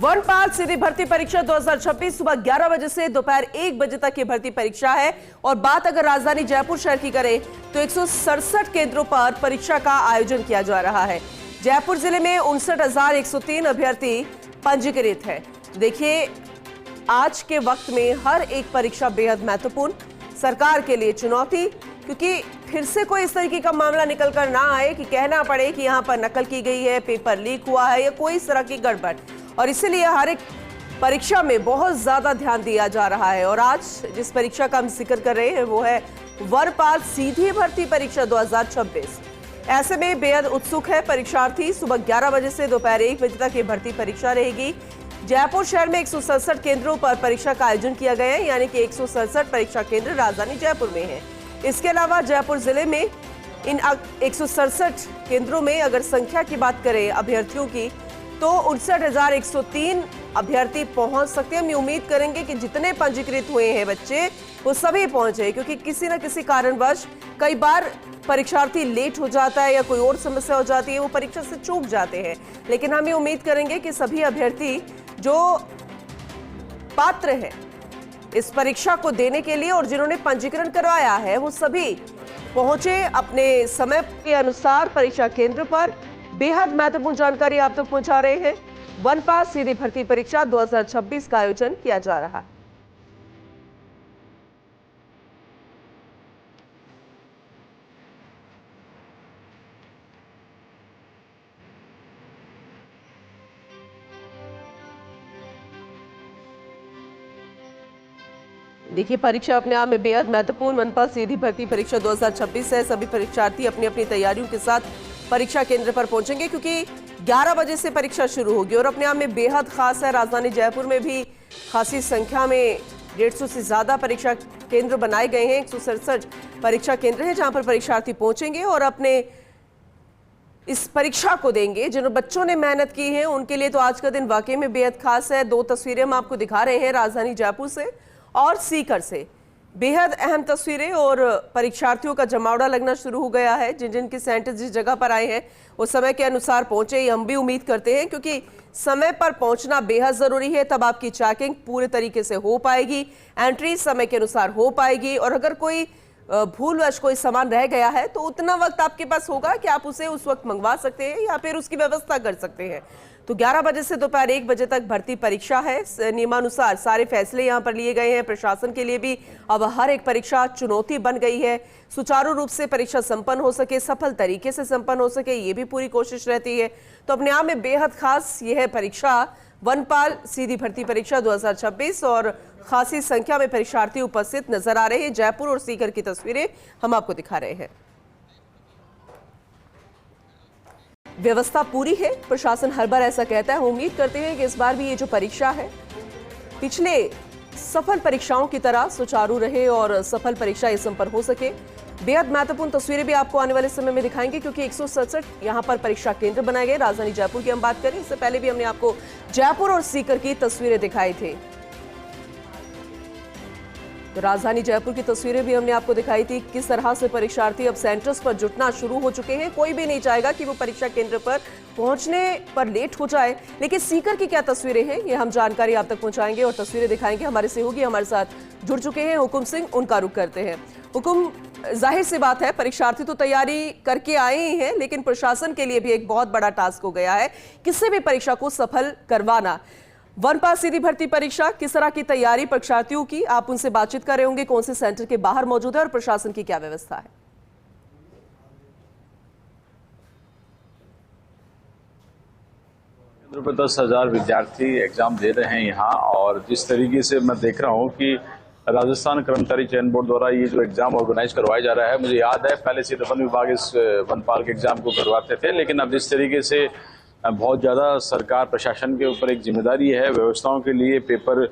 वनपाल सीधी भर्ती परीक्षा 2026 सुबह 11 बजे से दोपहर 1 बजे तक की भर्ती परीक्षा है। और बात अगर राजधानी जयपुर शहर की करें तो 167 केंद्रों पर परीक्षा का आयोजन किया जा रहा है। जयपुर जिले में 59,103 अभ्यर्थी पंजीकृत है। देखिए, आज के वक्त में हर एक परीक्षा बेहद महत्वपूर्ण, सरकार के लिए चुनौती, क्योंकि फिर से कोई इस तरीके का मामला निकल कर ना आए कि कहना पड़े कि यहाँ पर नकल की गई है, पेपर लीक हुआ है या कोई इस तरह की गड़बड़। और इसीलिए हर एक परीक्षा में बहुत ज्यादा ध्यान दिया जा रहा है। और आज जिस परीक्षा का हम जिक्र कर रहे हैं वो है वनपाल सीधी भर्ती परीक्षा 2026। ऐसे में बेहद उत्सुक है परीक्षार्थी। सुबह 11 बजे से दोपहर 1 बजे तक ये भर्ती परीक्षा रहेगी। जयपुर शहर में 167 केंद्रों पर परीक्षा का आयोजन किया गया है, यानी कि 167 परीक्षा केंद्र राजधानी जयपुर में है। इसके अलावा जयपुर जिले में इन 167 केंद्रों में अगर संख्या की बात करें अभ्यर्थियों की तो 59,103 अभ्यर्थी पहुंच सकते हैं। हम ये उम्मीद करेंगे कि जितने पंजीकृत हुए हैं बच्चे वो सभी पहुंचे, क्योंकि किसी न किसी कारणवश कई बार परीक्षार्थी लेट हो जाता है या कोई और समस्या हो जाती है, वो परीक्षा से चूक जाते हैं। लेकिन हम ये उम्मीद करेंगे कि सभी अभ्यर्थी जो पात्र हैं इस परीक्षा को देने के लिए और जिन्होंने पंजीकरण करवाया है वो सभी पहुंचे अपने समय के अनुसार परीक्षा केंद्र पर। बेहद महत्वपूर्ण जानकारी आप तक पहुंचा रहे हैं। वनपाल सीधी भर्ती परीक्षा 2026 का आयोजन किया जा रहा है। देखिए, परीक्षा अपने आप में बेहद महत्वपूर्ण वनपाल सीधी भर्ती परीक्षा 2026 है। सभी परीक्षार्थी अपनी अपनी तैयारियों के साथ परीक्षा केंद्र पर पहुंचेंगे, क्योंकि 11 बजे से परीक्षा शुरू होगी और अपने आप में बेहद खास है। राजधानी जयपुर में भी खासी संख्या में 150 से ज्यादा परीक्षा केंद्र बनाए गए हैं। 167 परीक्षा केंद्र हैं जहां पर परीक्षार्थी पहुंचेंगे और अपने इस परीक्षा को देंगे। जिन बच्चों ने मेहनत की है उनके लिए तो आज का दिन वाकई में बेहद खास है। 2 तस्वीरें हम आपको दिखा रहे हैं राजधानी जयपुर से और सीकर से। बेहद अहम तस्वीरें और परीक्षार्थियों का जमावड़ा लगना शुरू हो गया है। जिन जिन के सेंटर जिस जगह पर आए हैं वो समय के अनुसार पहुंचे, ये हम भी उम्मीद करते हैं, क्योंकि समय पर पहुंचना बेहद जरूरी है। तब आपकी चेकिंग पूरे तरीके से हो पाएगी, एंट्री समय के अनुसार हो पाएगी। और अगर कोई भूलवश कोई सामान रह गया है तो उतना वक्त आपके पास होगा कि आप उसे उस वक्त मंगवा सकते हैं या फिर उसकी व्यवस्था कर सकते हैं। तो 11 बजे से दोपहर 1 बजे तक भर्ती परीक्षा है। नियमानुसार सारे फैसले यहां पर लिए गए हैं। प्रशासन के लिए भी अब हर एक परीक्षा चुनौती बन गई है। सुचारू रूप से परीक्षा संपन्न हो सके, सफल तरीके से संपन्न हो सके, ये भी पूरी कोशिश रहती है। तो अपने आप में बेहद खास यह है परीक्षा वनपाल सीधी भर्ती परीक्षा 2026 और खासी संख्या में परीक्षार्थी उपस्थित नजर आ रहे हैं। जयपुर और सीकर की तस्वीरें हम आपको दिखा रहे हैं। व्यवस्था पूरी है, प्रशासन हर बार ऐसा कहता है। हम उम्मीद करते हैं कि इस बार भी ये जो परीक्षा है पिछले सफल परीक्षाओं की तरह सुचारू रहे और सफल परीक्षा ये संपन्न हो सके। बेहद महत्वपूर्ण तस्वीरें भी आपको आने वाले समय में दिखाएंगे, क्योंकि 167 यहां पर परीक्षा केंद्र बनाए गए। राजधानी जयपुर की हम बात करें, इससे पहले भी हमने आपको जयपुर और सीकर की तस्वीरें दिखाई थी। तो राजधानी जयपुर की तस्वीरें भी हमने आपको दिखाई थी। किस तरह से परीक्षार्थी अब सेंटर्स पर जुटना शुरू हो चुके हैं। कोई भी नहीं चाहेगा कि वो परीक्षा केंद्र पर पहुंचने पर लेट हो जाए। लेकिन सीकर की क्या तस्वीरें हैं ये हम जानकारी आप तक पहुंचाएंगे और तस्वीरें दिखाएंगे। हमारे सहयोगी हमारे साथ जुड़ चुके हैं, हुकुम सिंह, उनका रुख करते हैं। हुकुम, जाहिर सी बात है परीक्षार्थी तो तैयारी करके आए ही हैं, लेकिन प्रशासन के लिए भी एक बहुत बड़ा टास्क हो गया है किसी भी परीक्षा को सफल करवाना। वनपाल सीधी भर्ती परीक्षा किस तरह की तैयारी परीक्षार्थियों की, आप उनसे बातचीत कर रहे होंगे, कौन से सेंटर के बाहर मौजूद है और प्रशासन की क्या व्यवस्था है? 10,000 विद्यार्थी एग्जाम दे रहे हैं यहाँ। और जिस तरीके से मैं देख रहा हूँ कि राजस्थान कर्मचारी चयन बोर्ड द्वारा ये जो एग्जाम ऑर्गेनाइज करवाया जा रहा है, मुझे याद है पहले से वन विभाग इस वनपाल के एग्जाम को करवाते थे, लेकिन अब जिस तरीके से बहुत ज़्यादा सरकार प्रशासन के ऊपर एक जिम्मेदारी है व्यवस्थाओं के लिए पेपर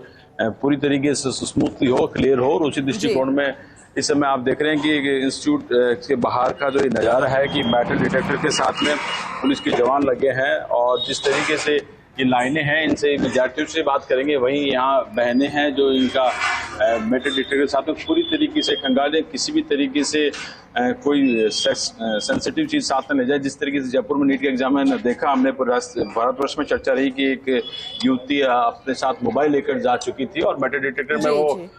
पूरी तरीके से स्मूथली हो, क्लियर हो। और उसी दृष्टिकोण में इस समय आप देख रहे हैं कि इंस्टीट्यूट के बाहर का जो ये नज़ारा है कि मेटल डिटेक्टर के साथ में पुलिस के जवान लगे हैं और जिस तरीके से ये लाइनें हैं, इनसे विद्यार्थियों से बात करेंगे। वहीं यहाँ बहनें हैं जो इनका मेटल डिटेक्टर के साथ में पूरी तरीके से खंगालें, किसी भी तरीके से कोई सेंसिटिव चीज साथ में ले जाए। जिस तरीके से जयपुर में नीट का एग्जाम है देखा हमने, भारतवर्ष में चर्चा रही कि एक युवती अपने साथ मोबाइल लेकर जा चुकी थी और मेटल डिटेक्टर में वो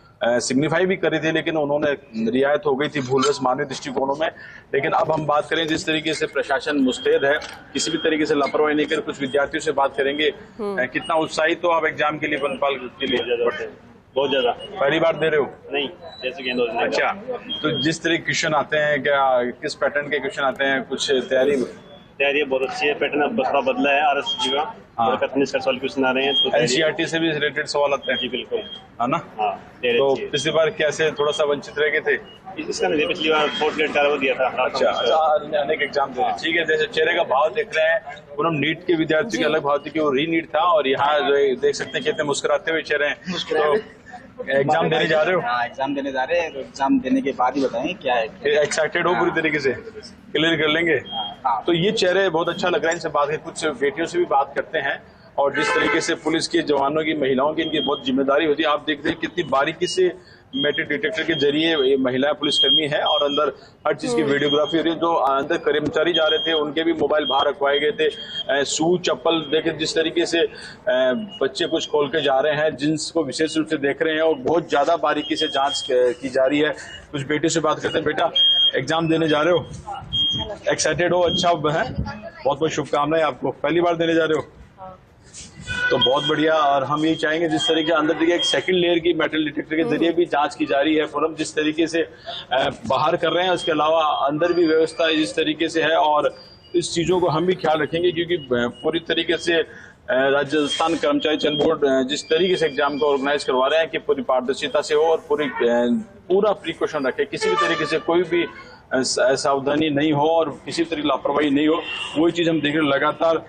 सिग्निफाई भी करी थी, लेकिन उन्होंने रियायत हो गई थी भूलवश मानवीय दृष्टिकोणों में। लेकिन अब हम बात करें जिस तरीके से प्रशासन मुस्तैद है, किसी भी तरीके से लापरवाही नहीं कर, कुछ विद्यार्थियों से बात करेंगे। कितना उत्साहित हो आप एग्जाम के लिए, वनपाल के लिए? बहुत ज्यादा। पहली बार दे रहे हो? नहीं, जैसे कि 2 दिन। अच्छा, तो जिस तरह क्वेश्चन आते हैं, क्या किस पैटर्न के क्वेश्चन आते हैं, कुछ तैयारी बहुत अच्छी है, पैटर्न अब थोड़ा बदला है RSG का। हाँ। 15 सवाल क्वेश्चन आ रहे हैं, तो NCERT से भी रिलेटेड सवाल आते हैं? जी बिल्कुल, है ना? हाँ। तो पिछली बार कैसे थोड़ा सा वंचित रह गए थे? इसका नहीं, पिछली बार 4th ग्रेड का वो दिया था। अच्छा, अनेक एग्जाम दे रहे हैं, ठीक है। जैसे चेहरे का भाव देख रहे हैं, पूनम नीट के विद्यार्थी के अलग भाव थी कि वो री नीट था, और यहाँ जो देख सकते हैं कितने मुस्कुराते हुए चेहरे हैं। तो एग्जाम देने जा रहे हो? हाँ, एग्जाम देने जा रहे हैं। तो एग्जाम देने के बाद ही बताएं क्या है। एक्साइटेड हो पूरी तरीके से? क्लियर कर लेंगे? हाँ। तो ये चेहरे बहुत अच्छा लग रहा है, इनसे बात करके कुछ बेटियों से भी बात करते हैं, और जिस तरीके से पुलिस के जवानों की, महिलाओं की, इनकी बहुत जिम्मेदारी होती है। आप देखते हैं कितनी बारीकी से मेटल डिटेक्टर के जरिए ये महिला पुलिसकर्मी है, और अंदर हर चीज की वीडियोग्राफी हो रही है। जो अंदर कर्मचारी जा रहे थे उनके भी मोबाइल बाहर रखवाए गए थे। शू चप्पल देखे जिस तरीके से बच्चे कुछ खोल के जा रहे हैं, जींस को विशेष रूप से देख रहे हैं, और बहुत ज्यादा बारीकी से जांच की जा रही है। कुछ बेटे से बात करते हैं। बेटा, एग्जाम देने जा रहे हो? एक्साइटेड हो? अच्छा है, बहुत बहुत शुभकामनाएं आपको। पहली बार देने जा रहे हो? तो बहुत बढ़िया। और हम ये चाहेंगे जिस तरीके के अंदर देखिए एक सेकंड लेयर की मेटल डिटेक्टर के जरिए भी जांच की जा रही है। पूनम, जिस तरीके से बाहर कर रहे हैं, उसके अलावा अंदर भी व्यवस्था जिस तरीके से है, और इस चीज़ों को हम भी ख्याल रखेंगे, क्योंकि पूरी तरीके से राजस्थान कर्मचारी चयन बोर्ड जिस तरीके से एग्जाम को ऑर्गेनाइज करवा रहे हैं कि पूरी पारदर्शिता से हो और पूरा प्रिकॉशन रखे, किसी भी तरीके से कोई भी सावधानी नहीं हो और किसी तरह की लापरवाही नहीं हो। वही चीज़ हम देख रहे हैं लगातार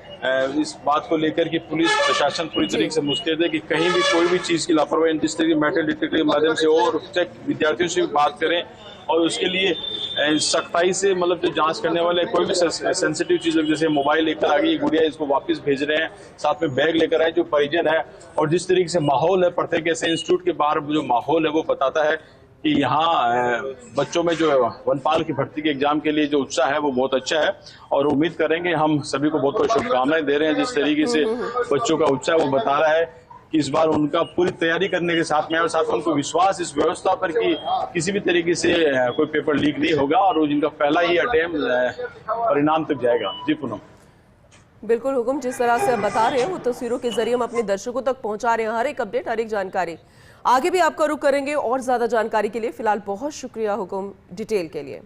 इस बात को लेकर कि पुलिस प्रशासन पूरी तरीके से मुस्तैद है कि कहीं भी कोई भी चीज़ की लापरवाही जिस तरीके मेटल डिटेक्टर के माध्यम से हो, और उससे विद्यार्थियों से भी बात करें, और उसके लिए सख्ताई से मतलब जो जांच करने वाले कोई भी सेंसिटिव चीज़ जैसे मोबाइल लेकर आ गई गुड़िया, इसको वापस भेज रहे हैं, साथ में बैग लेकर आए जो परिजन है, और जिस तरीके से माहौल है पढ़ते कैसे इंस्टीट्यूट के बाहर जो माहौल है वो बताता है कि यहाँ बच्चों में जो वनपाल की भर्ती के एग्जाम के लिए जो उत्साह है वो बहुत अच्छा है, और उम्मीद करेंगे हम सभी को बहुत बहुत शुभकामनाएं दे रहे हैं। जिस तरीके से बच्चों का उत्साह वो बता रहा है कि इस बार उनका पूरी तैयारी करने के साथ में, और साथ में उनको विश्वास इस व्यवस्था पर कि किसी भी तरीके से कोई पेपर लीक नहीं होगा, और जिनका पहला ही अटेम्प्ट परिणाम तक जाएगा। जी पूनम। बिल्कुल हुकुम, जिस तरह से आप बता रहे हैं वो तस्वीरों के जरिए हम अपने दर्शकों तक पहुंचा रहे हैं, हर एक अपडेट, हर एक जानकारी। आगे भी आपका रुख करेंगे और ज्यादा जानकारी के लिए। फिलहाल बहुत शुक्रिया हुकुम डिटेल के लिए।